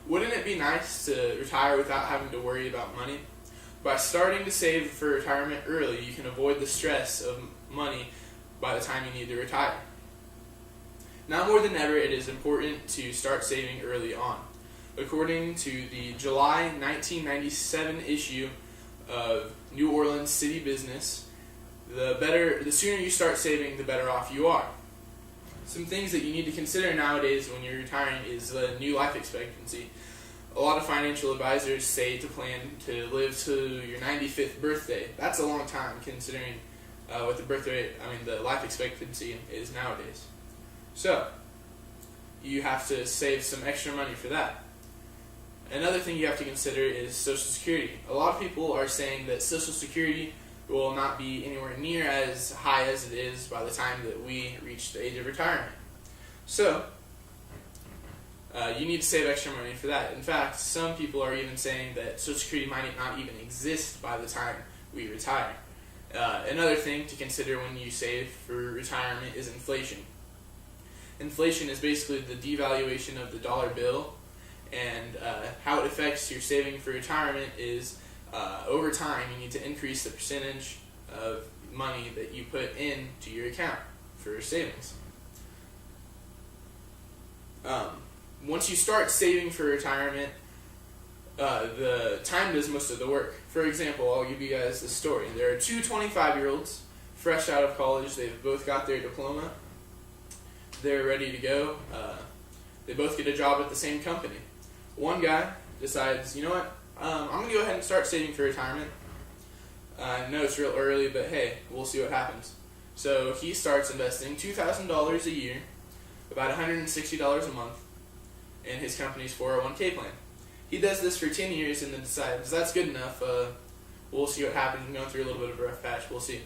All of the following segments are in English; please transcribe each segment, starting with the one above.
Wouldn't it be nice to retire without having to worry about money? By starting to save for retirement early, you can avoid the stress of money by the time you need to retire. Now more than ever, it is important to start saving early on. According to the July 1997 issue of New Orleans City Business, the sooner you start saving, the better off you are. Some things that you need to consider nowadays when you're retiring is the new life expectancy. A lot of financial advisors say to plan to live to your 95th birthday. That's a long time considering what the life expectancy is nowadays. So, you have to save some extra money for that. Another thing you have to consider is Social Security. A lot of people are saying that Social Security will not be anywhere near as high as it is by the time that we reach the age of retirement. So, you need to save extra money for that. In fact, some people are even saying that Social Security might not even exist by the time we retire. Another thing to consider when you save for retirement is inflation. Inflation is basically the devaluation of the dollar bill, and how it affects your saving for retirement is over time you need to increase the percentage of money that you put into your account for savings. Once you start saving for retirement, the time does most of the work. For example, I'll give you guys this story. There are two 25-year-olds fresh out of college. They've both got their diploma. They're ready to go. They both get a job at the same company. One guy decides, you know what, I'm going to go ahead and start saving for retirement. I know it's real early, but hey, we'll see what happens. So he starts investing $2,000 a year, about $160 a month, in his company's 401k plan. He does this for 10 years and then decides that's good enough. We'll see what happens. I'm going through a little bit of a rough patch. We'll see.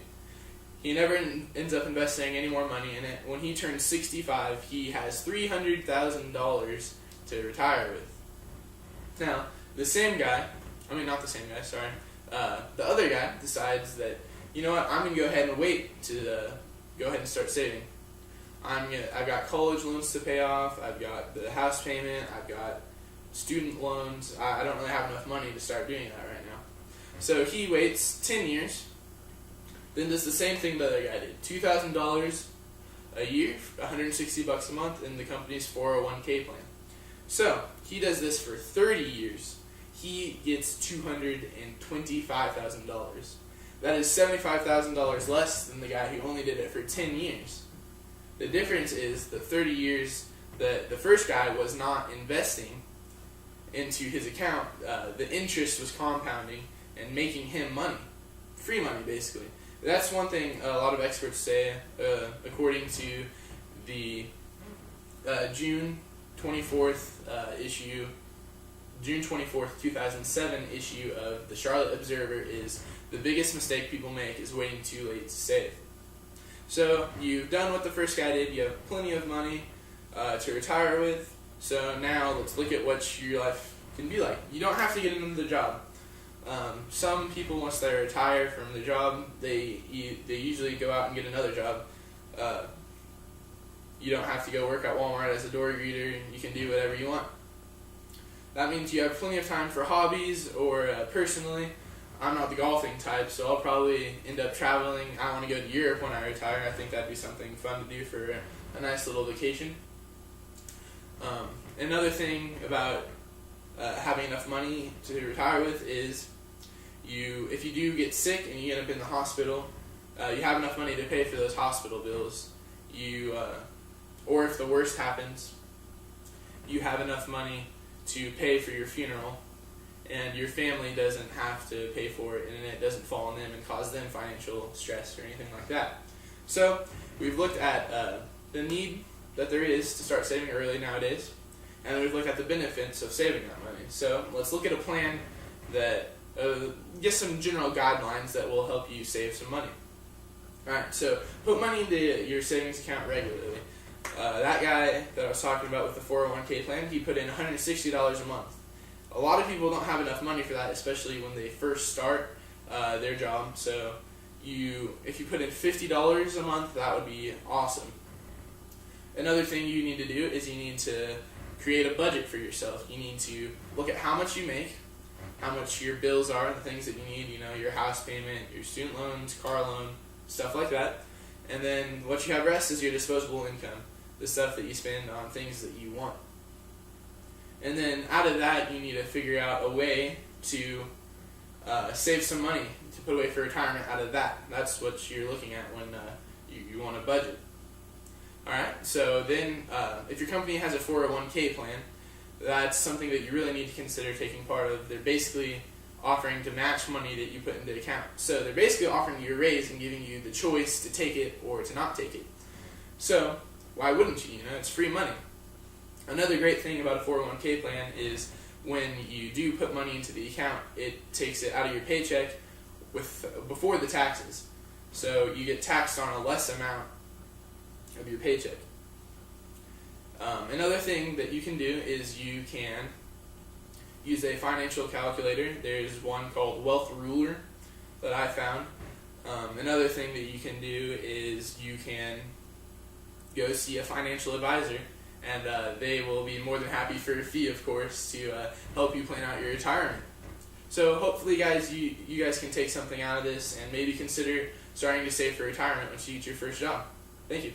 He never ends up investing any more money in it. When he turns 65, he has $300,000 to retire with. Now, the other guy decides that, you know what, I'm going to go ahead and wait to go ahead and start saving. I've got college loans to pay off, I've got the house payment, I've got student loans. I don't really have enough money to start doing that right now. So he waits 10 years, then does the same thing the other guy did. $2,000 a year, $160 a month in the company's 401k plan. So he does this for 30 years. He gets $225,000. That is $75,000 less than the guy who only did it for 10 years. The difference is the 30 years that the first guy was not investing into his account, the interest was compounding and making him money. Free money, basically. That's one thing a lot of experts say, according to the June 24th, 2007 issue of the Charlotte Observer is the biggest mistake people make is waiting too late to save. So you've done what the first guy did. You have plenty of money to retire with. So now let's look at what your life can be like. You don't have to get into the job. Some people, once they retire from the job, they usually go out and get another job. You don't have to go work at Walmart as a door greeter. You can do whatever you want. That means you have plenty of time for hobbies, or personally, I'm not the golfing type, so I'll probably end up traveling. I want to go to Europe when I retire. I think that'd be something fun to do for a nice little vacation. Another thing about having enough money to retire with is if you do get sick and you end up in the hospital, you have enough money to pay for those hospital bills. Or if the worst happens, you have enough money to pay for your funeral, and your family doesn't have to pay for it, and it doesn't fall on them and cause them financial stress or anything like that. So we've looked at the need that there is to start saving early nowadays, and we've looked at the benefits of saving that money. So let's look at a plan that gives some general guidelines that will help you save some money. Alright, so put money into your savings account regularly. That guy that I was talking about with the 401k plan, he put in $160 a month. A lot of people don't have enough money for that, especially when they first start their job. So if you put in $50 a month, that would be awesome. Another thing you need to do is you need to create a budget for yourself. You need to look at how much you make, how much your bills are, the things that you need, your house payment, your student loans, car loan, stuff like that. And then what you have rest is your disposable income, the stuff that you spend on things that you want. And then out of that, you need to figure out a way to save some money to put away for retirement out of that. That's what you're looking at when you want a budget. Alright, so then if your company has a 401k plan, that's something that you really need to consider taking part of. They're basically offering to match money that you put into the account. So they're basically offering you a raise and giving you the choice to take it or to not take it. So why wouldn't you? It's free money. Another great thing about a 401k plan is when you do put money into the account, it takes it out of your paycheck before the taxes. So you get taxed on a less amount of your paycheck. Another thing that you can do is you can use a financial calculator. There's one called Wealth Ruler that I found. Another thing that you can do is you can go see a financial advisor, and they will be more than happy for a fee, of course, to help you plan out your retirement. So hopefully, guys, you guys can take something out of this and maybe consider starting to save for retirement once you get your first job. Thank you.